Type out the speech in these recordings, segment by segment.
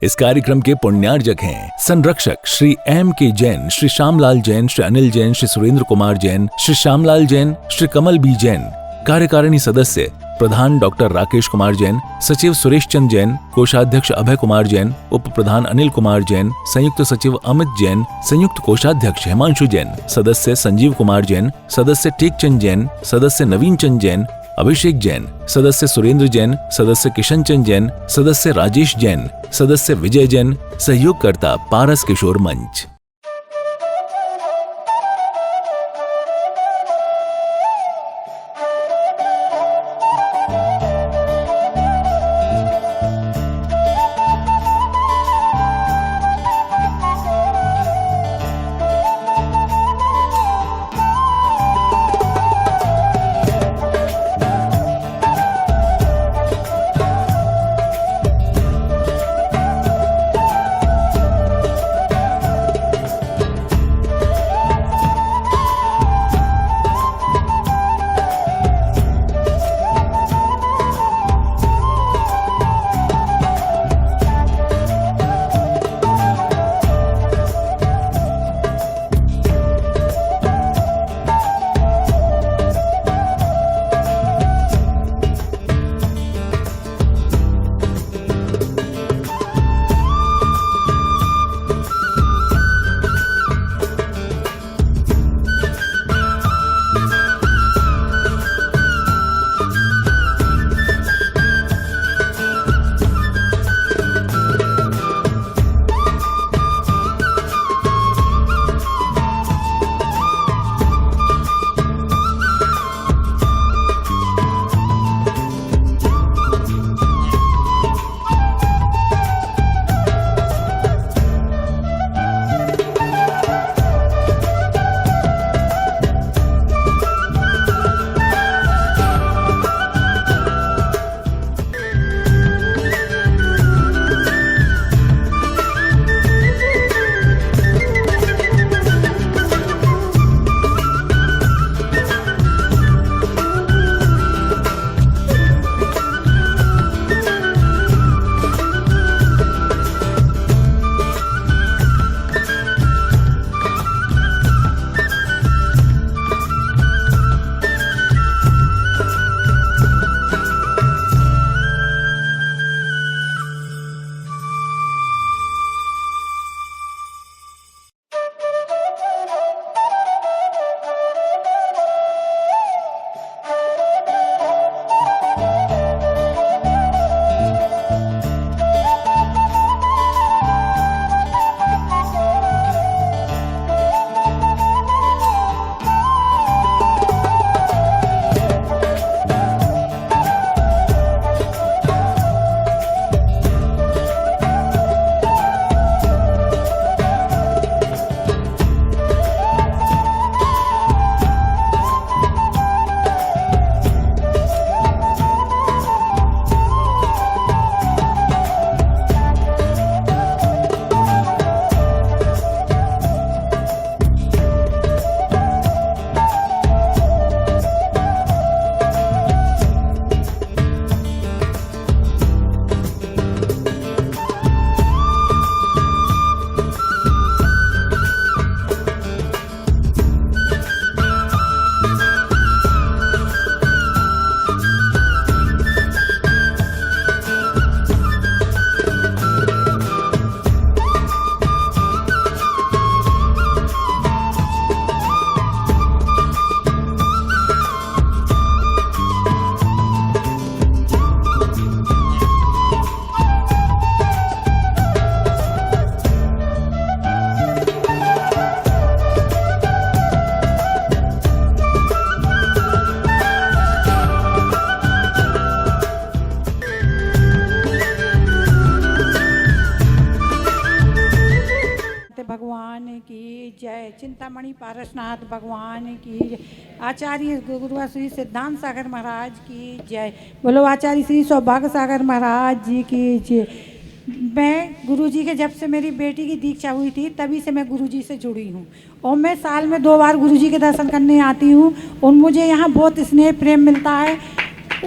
इस कार्यक्रम के पुण्यार्जक हैं संरक्षक श्री एम के जैन, श्री श्यामलाल जैन, श्री अनिल जैन, श्री सुरेंद्र कुमार जैन, श्री श्यामलाल जैन, श्री कमल बी जैन। कार्यकारिणी सदस्य प्रधान डॉक्टर राकेश कुमार जैन, सचिव सुरेश चंद जैन, कोषाध्यक्ष अभय कुमार जैन, उप प्रधान अनिल कुमार जैन, संयुक्त सचिव अमित जैन, संयुक्त कोषाध्यक्ष हिमांशु जैन, सदस्य संजीव कुमार जैन, सदस्य टेकचंद जैन, सदस्य नवीन चंद जैन, अभिषेक जैन, सदस्य सुरेंद्र जैन, सदस्य किशन चंद जैन, सदस्य राजेश जैन, सदस्य विजय जैन, सहयोगकर्ता पारस किशोर मंच। जय। चिंतामणि पारसनाथ भगवान की जय। आचार्य गुरु श्री सिद्धांत सागर महाराज की जय। बोलो आचार्य श्री सौभाग्य सागर महाराज जी की जय। मैं गुरुजी के जब से मेरी बेटी की दीक्षा हुई थी तभी से मैं गुरुजी से जुड़ी हूँ और मैं साल में 2 बार गुरुजी के दर्शन करने आती हूँ और मुझे यहाँ बहुत स्नेह प्रेम मिलता है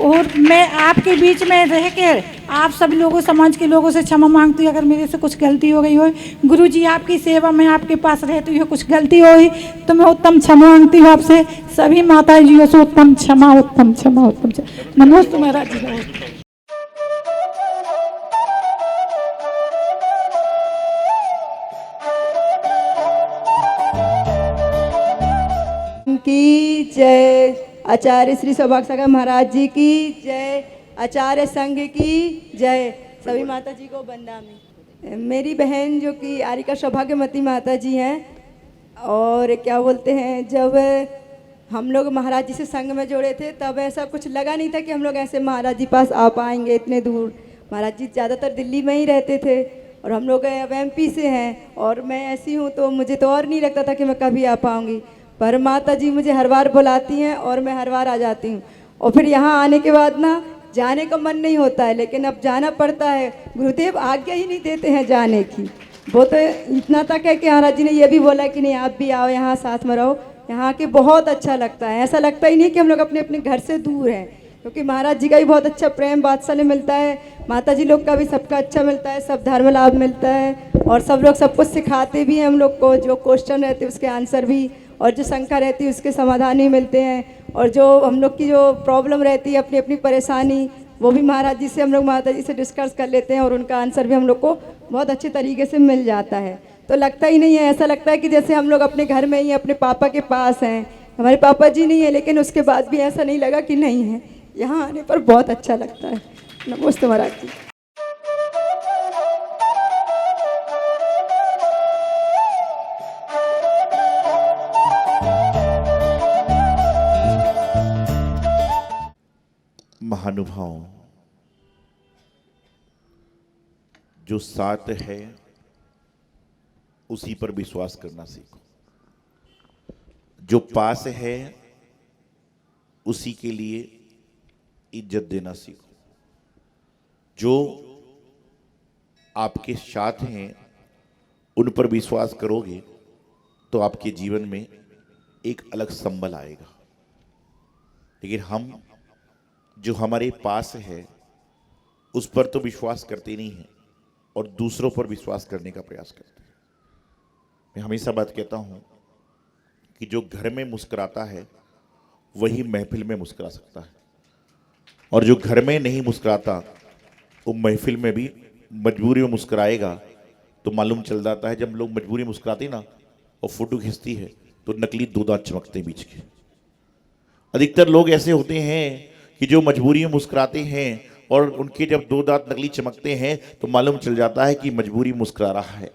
और मैं आपके बीच में रह के आप सभी लोगों, समाज के लोगों से क्षमा मांगती हूँ अगर मेरे से कुछ गलती हो गई हो। गुरु जी आपकी सेवा में आपके पास रहती हुई कुछ गलती हुई तो मैं उत्तम क्षमा मांगती हूँ आपसे, सभी माता जियों से उत्तम क्षमा, उत्तम क्षमा, उत्तम क्षमा। नमस्ते महाराज जी, नमस्ते। की जय, आचार्य श्री सौभाग्य सागर महाराज जी की जय, आचार्य संघ की जय, सभी माता जी को वंदना। मेरी बहन जो कि आरिका सौभाग्यमती माता जी हैं, और क्या बोलते हैं, जब हम लोग महाराज जी से संघ में जोड़े थे तब ऐसा कुछ लगा नहीं था कि हम लोग ऐसे महाराज जी पास आ पाएंगे इतने दूर। महाराज जी ज़्यादातर दिल्ली में ही रहते थे और हम लोग अब MP से हैं और मैं ऐसी हूँ तो मुझे तो और नहीं लगता था कि मैं कभी आ पाऊँगी, पर माता जी मुझे हर बार बुलाती हैं और मैं हर बार आ जाती हूँ। और फिर यहाँ आने के बाद ना जाने का मन नहीं होता है, लेकिन अब जाना पड़ता है। गुरुदेव आज्ञा ही नहीं देते हैं जाने की। वो तो इतना तक है कि महाराज जी ने ये भी बोला कि नहीं आप भी आओ, यहाँ साथ में रहो। यहाँ के बहुत अच्छा लगता है, ऐसा लगता ही नहीं कि हम लोग अपने अपने घर से दूर हैं, क्योंकि महाराज जी का भी बहुत अच्छा प्रेम वात्सल्य मिलता है, माता जी लोग का भी सबका अच्छा मिलता है, सब धर्म लाभ मिलता है और सब लोग सब कुछ सिखाते भी हैं हम लोग को। जो क्वेश्चन रहते हैं उसके आंसर भी, और जो शंका रहती है उसके समाधान भी मिलते हैं, और जो हम लोग की जो प्रॉब्लम रहती है अपनी अपनी परेशानी वो भी महाराज जी से हम लोग माता जी से डिस्कस कर लेते हैं और उनका आंसर भी हम लोग को बहुत अच्छे तरीके से मिल जाता है। तो लगता ही नहीं है, ऐसा लगता है कि जैसे हम लोग अपने घर में ही अपने पापा के पास हैं। हमारे पापा जी नहीं है, लेकिन उसके बाद भी ऐसा नहीं लगा कि नहीं है। यहाँ आने पर बहुत अच्छा लगता है। नमस्ते महाराज जी। महानुभाव, जो साथ है उसी पर विश्वास करना सीखो, जो पास है उसी के लिए इज्जत देना सीखो, जो आपके साथ हैं उन पर विश्वास करोगे तो आपके जीवन में एक अलग संबल आएगा। लेकिन हम जो हमारे पास है उस पर तो विश्वास करते नहीं हैं और दूसरों पर विश्वास करने का प्रयास करते हैं। मैं हमेशा बात कहता हूं कि जो घर में मुस्कुराता है वही महफिल में मुस्कुरा सकता है, और जो घर में नहीं मुस्कुराता वो महफिल में भी मजबूरी में मुस्कुराएगा। तो मालूम चल जाता है जब लोग मजबूरी में मुस्कुराते ना और फोटो खींचती है तो नकली दो दांत चमकते हैं बीच के। अधिकतर लोग ऐसे होते हैं कि जो मजबूरी में मुस्कुराते हैं और उनके जब दो दांत नकली चमकते हैं तो मालूम चल जाता है कि मजबूरी मुस्कुरा रहा है।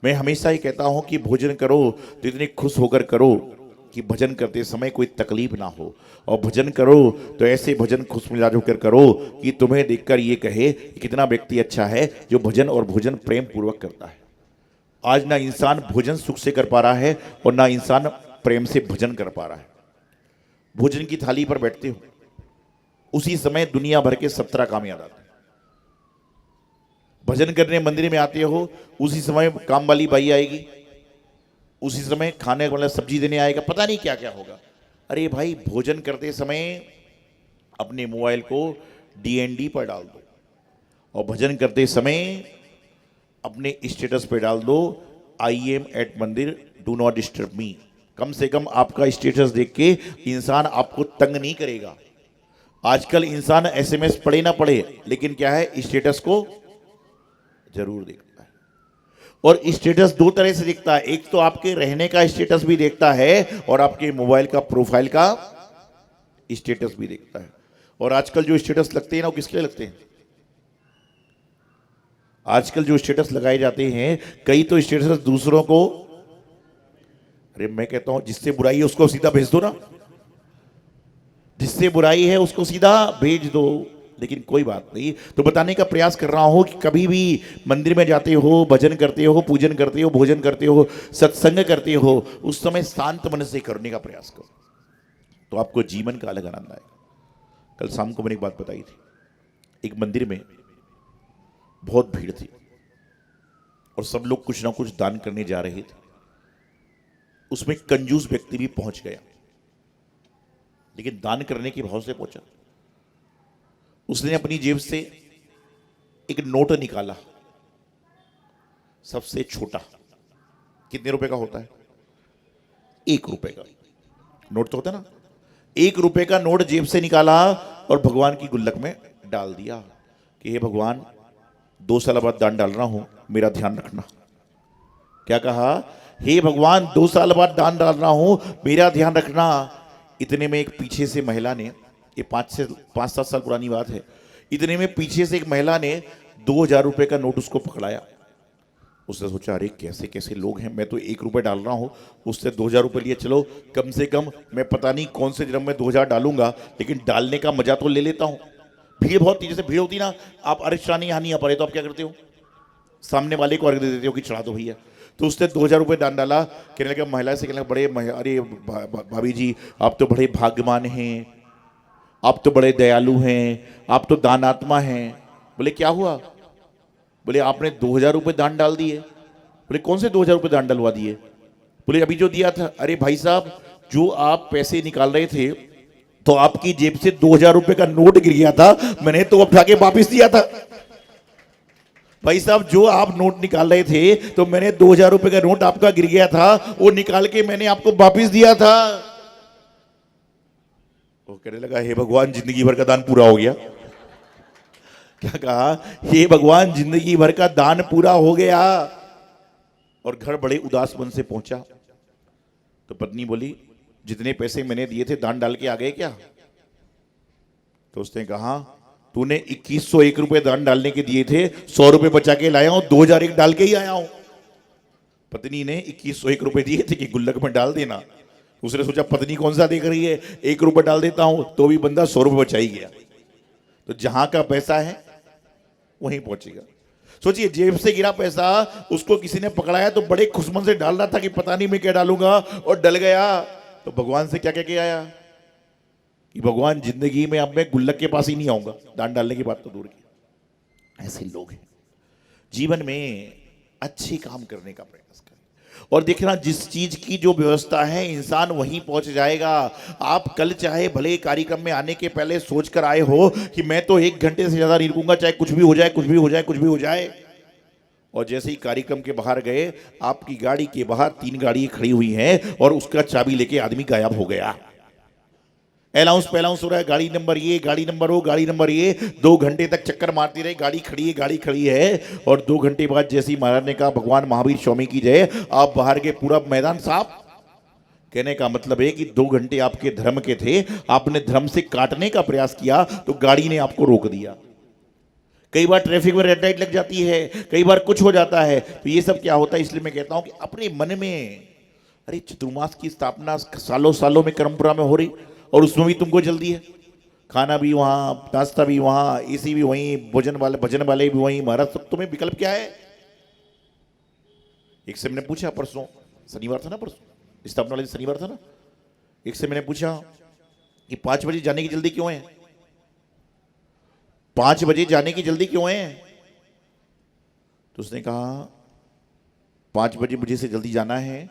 मैं हमेशा ही कहता हूं कि भोजन करो तो इतने खुश होकर करो कि भजन करते समय कोई तकलीफ ना हो, और भजन करो तो ऐसे भजन खुश मिजाज होकर करो कि तुम्हें देखकर ये कहे कि कितना व्यक्ति अच्छा है जो भजन और भोजन प्रेम पूर्वक करता है। आज ना इंसान भोजन सुख से कर पा रहा है और ना इंसान प्रेम से भजन कर पा रहा है। भोजन की थाली पर बैठते हो उसी समय दुनिया भर के 17 काम याद आते हैं। भजन करने मंदिर में आते हो उसी समय काम वाली बाई आएगी, उसी समय खाने वाला सब्जी देने आएगा, पता नहीं क्या क्या होगा। अरे भाई, भोजन करते समय अपने मोबाइल को DND पर डाल दो और भजन करते समय अपने स्टेटस पे डाल दो I am at मंदिर, डू नॉट डिस्टर्ब मी। कम से कम आपका स्टेटस देख के इंसान आपको तंग नहीं करेगा। आजकल इंसान SMS पढ़े ना पढ़े, लेकिन क्या है, स्टेटस को जरूर देखता है। और स्टेटस दो तरह से देखता है, एक तो आपके रहने का स्टेटस भी देखता है और आपके मोबाइल का प्रोफाइल का स्टेटस भी देखता है। और आजकल जो स्टेटस लगते हैं ना, वो किसके लिए लगते हैं? आजकल जो स्टेटस लगाए जाते हैं, कई तो स्टेटस दूसरों को, अरे मैं कहता हूं जिससे बुराई है उसको सीधा भेज दो ना, जिससे बुराई है उसको सीधा भेज दो। लेकिन कोई बात नहीं, तो बताने का प्रयास कर रहा हूं कि कभी भी मंदिर में जाते हो, भजन करते हो, पूजन करते हो, भोजन करते हो, सत्संग करते हो, उस समय शांत मन से करने का प्रयास करो, तो आपको जीवन का अलग आनंद आएगा। कल शाम को मैंने एक बात बताई थी, एक मंदिर में बहुत भीड़ थी और सब लोग कुछ ना कुछ दान करने जा रहे थे। उसमें कंजूस व्यक्ति भी पहुंच गया, लेकिन दान करने के भाव से पहुंचा। उसने अपनी जेब से एक नोट निकाला, सबसे छोटा। कितने रुपए का होता है? 1 रुपए का नोट तो होता है ना। 1 रुपए का नोट जेब से निकाला और भगवान की गुल्लक में डाल दिया कि हे भगवान, 2 साल बाद दान डाल रहा हूं, मेरा ध्यान रखना। क्या कहा? हे भगवान, 2 साल बाद दान डाल रहा हूं, मेरा ध्यान रखना। इतने में एक पीछे से महिला ने, ये 5-7 साल पुरानी बात है, इतने में पीछे से एक महिला ने 2000 रुपए का नोट उसको पकड़ाया। उसने सोचा, अरे कैसे कैसे लोग हैं, मैं तो 1 रुपए डाल रहा हूं, उससे 2000 रुपए लिए, चलो कम से कम मैं पता नहीं कौन से जन्म में 2000 डालूंगा, लेकिन डालने का मजा तो ले लेता हूं। भीड़ बहुत थी, जैसे भीड़ होती ना, आप अरिश रानी यहाँ नहीं आ पा रहे तो आप क्या करते हो? सामने वाले को अर्घ दे देते हो कि चढ़ा दो भैया। तो उसने 2000 रुपये दान डाला। कहने लगा, महिला से कहने लगा, अरे भाभी जी, आप तो बड़े भाग्यवान हैं, आप तो बड़े दयालु हैं, आप तो दानात्मा हैं। बोले क्या हुआ? बोले आपने 2000 रुपये दान डाल दिए। बोले कौन से 2000 रुपये दान डलवा दिए? बोले अभी जो दिया था। अरे भाई साहब, जो आप पैसे निकाल रहे थे तो आपकी जेब से 2000 रुपये का नोट गिर गया था, मैंने तो उठा के वापिस दिया था। भाई साहब, जो आप नोट निकाल रहे थे तो मैंने 2000 रुपये का नोट आपका गिर गया था, वो निकाल के मैंने आपको वापिस दिया था। वो कहने लगा, हे भगवान, जिंदगी भर का दान पूरा हो गया। क्या कहा? हे भगवान, जिंदगी भर का दान पूरा हो गया। और घर बड़े उदास मन से पहुंचा तो पत्नी बोली, जितने पैसे मैंने दिए थे दान डाल के आ गए क्या? तो उसने कहा, तूने 2101 रुपए दान डालने के दिए थे, 100 रुपए बचा के लाया हूं, 2001 डाल के ही आया हूं। पत्नी ने 2101 रुपए दिए थे कि गुल्लक में डाल देना। उसने सोचा, पत्नी कौन सा देख रही है, 1 रुपए डाल देता हूं तो भी बंदा 100 रुपए बचा ही गया। तो जहां का पैसा है वहीं पहुंचेगा। सोचिए, जेब से गिरा पैसा उसको किसी ने पकड़ाया तो बड़े खुशमन से डाल रहा था कि पता नहीं मैं क्या डालूंगा, और डल गया। तो भगवान से क्या कह के आया कि भगवान, जिंदगी में अब मैं गुल्लक के पास ही नहीं आऊंगा, दान डालने की बात तो दूर की। ऐसे लोग हैं। जीवन में अच्छे काम करने का प्रयास करें और देखना, जिस चीज की जो व्यवस्था है इंसान वहीं पहुंच जाएगा। आप कल चाहे भले कार्यक्रम में आने के पहले सोच कर आए हो कि मैं तो 1 घंटे से ज्यादा नहीं रुकूंगा, चाहे कुछ भी हो जाए, कुछ भी हो जाए, कुछ भी हो जाए। और जैसे ही कार्यक्रम के बाहर गए, आपकी गाड़ी के बाहर 3 गाड़ियां खड़ी हुई हैं और उसका चाबी लेके आदमी गायब हो गया। अनाउंस पहलाउंस हो रहा है, गाड़ी नंबर ये, गाड़ी नंबर वो, गाड़ी नंबर ये। 2 घंटे तक चक्कर मारती रही, गाड़ी खड़ी है, गाड़ी खड़ी है। और 2 घंटे बाद जैसे ही महाराज ने कहा, भगवान महावीर स्वामी की जय, आप बाहर के पूरा मैदान साफ। कहने का मतलब है कि 2 घंटे आपके धर्म के थे, आपने धर्म से काटने का प्रयास किया तो गाड़ी ने आपको रोक दिया। कई बार ट्रैफिक में रेड लाइट लग जाती है, कई बार कुछ हो जाता है। तो ये सब क्या होता है? इसलिए मैं कहता हूं कि अपने मन में, अरे चतुर्मास की स्थापना सालों सालों में परंपरा में हो रही, और उसमें भी तुमको जल्दी है। खाना भी वहां, नाश्ता भी वहां, एसी भी वहीं, भजन वाले भी वहीं। महाराज, तो तुम्हें विकल्प क्या है? एक से मैंने पूछा, परसों शनिवार था ना, परसों स्थापना वाले शनिवार था ना, एक से मैंने पूछा कि 5 बजे जाने की जल्दी क्यों है? 5 बजे जाने की जल्दी क्यों है? तो उसने कहा, 5 बजे मुझे से जल्दी जाना है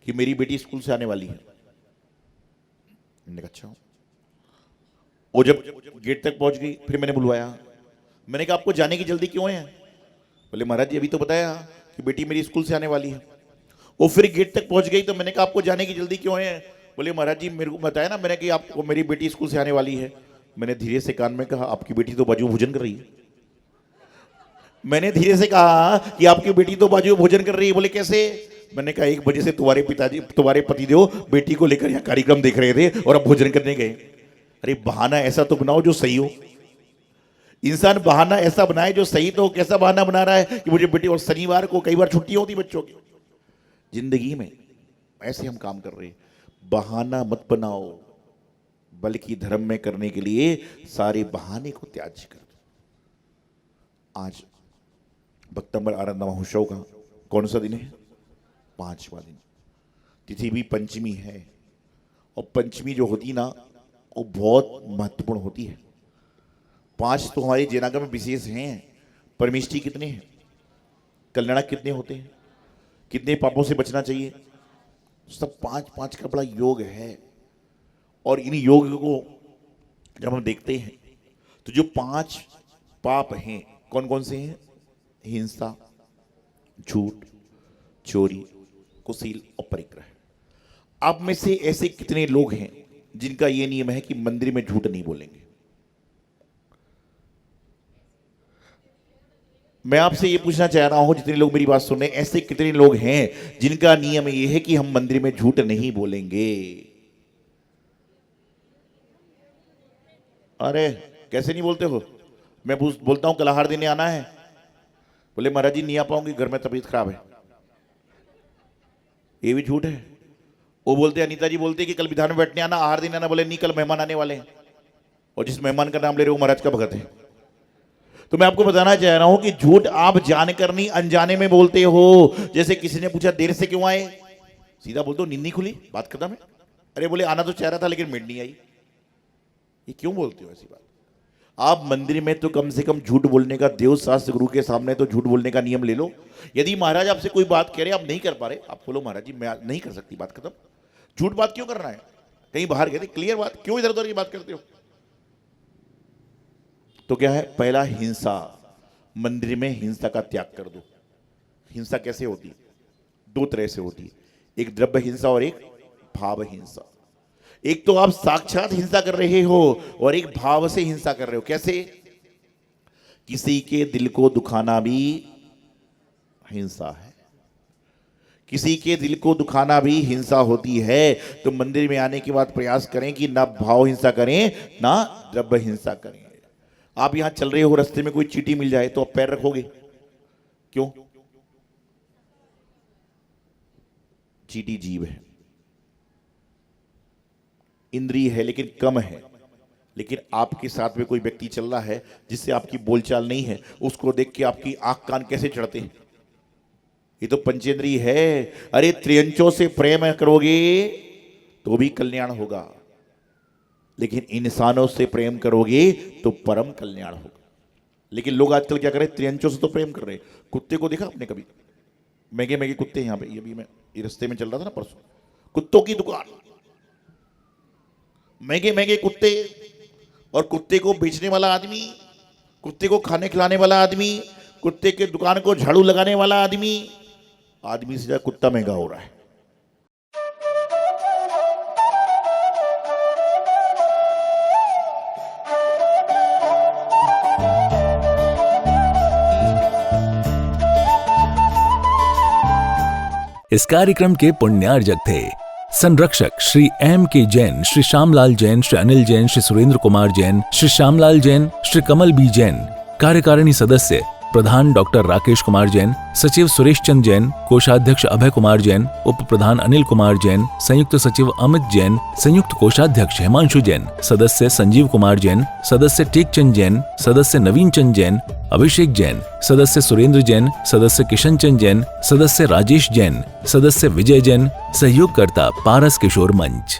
कि मेरी बेटी स्कूल से आने वाली है। मैंने कहा अच्छा। वो जब गेट तक पहुंच गई, फिर मैंने बुलवाया। मैंने कहा, आपको जाने की जल्दी क्यों है? बोले महाराज जी, अभी तो बताया कि बेटी मेरी स्कूल से आने वाली है। वो फिर गेट तक पहुंच गई तो मैंने कहा, आपको जाने की जल्दी क्यों है? बोले महाराज जी, मेरे को बताया ना मैंने कि आपको मेरी बेटी स्कूल से आने वाली है। मैंने धीरे से कान में कहा, आपकी बेटी तो बाजू भोजन कर रही है। मैंने धीरे से कहा कि आपकी बेटी तो बाजू भोजन कर रही है। बोले कैसे? मैंने कहा, 1 बजे से तुम्हारे पतिदेव बेटी को लेकर यहाँ कार्यक्रम देख रहे थे और अब भोजन करने गए। अरे बहाना ऐसा तो बनाओ जो सही हो। इंसान बहाना ऐसा बनाए जो सही। तो कैसा बहाना बना रहा है कि मुझे बेटी, और शनिवार को कई बार छुट्टी होती बच्चों की। जिंदगी में ऐसे हम काम कर रहे हैं। बहाना मत बनाओ, बल्कि धर्म में करने के लिए सारे बहाने को त्याज्य कर दो। आज भक्तंबर आनंद महोत्सव का कौन सा दिन है? 5वां दिन। तिथि भी पंचमी है, और पंचमी जो होती ना, वो बहुत महत्वपूर्ण होती है। 5 तो हमारे जैनागम में विशेष हैं। परमेष्ठी कितने हैं? कल्याणक कितने होते हैं? कितने पापों से बचना चाहिए? सब 5-5 का बड़ा योग है। और इन योग को जब हम देखते हैं तो जो 5 पाप हैं कौन कौन से हैं? हिंसा, झूठ, चोरी, कुसील और परिग्रह। आप में से ऐसे कितने लोग हैं जिनका यह नियम है कि मंदिर में झूठ नहीं बोलेंगे? मैं आपसे ये पूछना चाह रहा हूं, जितने लोग मेरी बात सुन रहे हैं, ऐसे कितने लोग हैं जिनका नियम ये है कि हम मंदिर में झूठ नहीं बोलेंगे? अरे कैसे नहीं बोलते हो? मैं बोलता हूं कलाहार देने आना है, बोले महाराज जी नहीं आ पाऊंगी, घर में तबीयत खराब है। ये भी झूठ है। वो बोलते अनीता जी बोलते कि कल विधान में बैठने आना, आहार देने आना, बोले नहीं कल मेहमान आने वाले हैं, और जिस मेहमान का नाम ले रहे हो महाराज का भगत है। तो मैं आपको बताना चाह रहा हूं कि झूठ आप जानकर नहीं अनजाने में बोलते हो। जैसे किसी ने पूछा देर से क्यों आए, सीधा बोल दो नींद नहीं खुली, बात खत्म है। अरे बोले आना तो चाह रहा था लेकिन नींद नहीं आई। ये क्यों बोलते हो ऐसी बात? आप मंदिर में तो कम से कम झूठ बोलने का, देव शास्त्र गुरु के सामने तो झूठ बोलने का नियम ले लो। यदि महाराज आपसे कोई बात कह रहे, आप नहीं कर पा रहे, आप बोलो महाराज जी मैं नहीं कर सकती, बात खत्म। झूठ बात क्यों करना है? कहीं बाहर गए थे, क्लियर बात, क्यों इधर उधर की बात करते हो? तो क्या है? पहला हिंसा। मंदिर में हिंसा का त्याग कर दो। हिंसा कैसे होती है? 2 तरह से होती है, एक द्रव्य हिंसा और एक भाव हिंसा। एक तो आप साक्षात हिंसा कर रहे हो और एक भाव से हिंसा कर रहे हो। कैसे? किसी के दिल को दुखाना भी हिंसा है। किसी के दिल को दुखाना भी हिंसा होती है। तो मंदिर में आने के बाद प्रयास करें कि ना भाव हिंसा करें ना द्रव्य हिंसा करें। आप यहां चल रहे हो, रास्ते में कोई चींटी मिल जाए तो आप पैर रखोगे? क्यों? चींटी जीव है, इंद्रिय है लेकिन कम है। लेकिन आपके साथ में कोई व्यक्ति चल रहा है जिससे आपकी बोलचाल नहीं है, उसको देख के आपकी आंख कान कैसे चढ़ते हैं? ये तो पंचेंद्रिय है। अरे त्रियंचों से प्रेम करोगे तो भी कल्याण होगा, लेकिन इंसानों से प्रेम करोगे तो परम कल्याण होगा। लेकिन लोग आजकल क्या करें? त्रियंचों से तो प्रेम कर रहे हैं। कुत्ते को देखा आपने कभी? महंगे महंगे कुत्ते यहाँ पे, ये भी मैं ये रास्ते में चल रहा था ना परसों, कुत्तों की दुकान, महंगे महंगे कुत्ते, और कुत्ते को बेचने वाला आदमी, कुत्ते को खाने खिलाने वाला आदमी, कुत्ते के दुकान को झाड़ू लगाने वाला आदमी से ज्यादा कुत्ता महंगा हो रहा है। इस कार्यक्रम के पुण्यार्जक थे संरक्षक श्री एम के जैन, श्री श्यामलाल जैन, श्री अनिल जैन, श्री सुरेंद्र कुमार जैन, श्री श्यामलाल जैन, श्री कमल बी जैन। कार्यकारिणी सदस्य प्रधान डॉक्टर राकेश कुमार जैन, सचिव सुरेश चंद जैन, कोषाध्यक्ष अभय कुमार जैन, उप प्रधान अनिल कुमार जैन, संयुक्त सचिव अमित जैन, संयुक्त कोषाध्यक्ष हिमांशु जैन, सदस्य संजीव कुमार जैन, सदस्य टेकचंद जैन, सदस्य नवीन चंद जैन, अभिषेक जैन, सदस्य सुरेंद्र जैन, सदस्य किशन चंद जैन, सदस्य राजेश जैन, सदस्य विजय जैन, सहयोगकर्ता पारस किशोर मंच।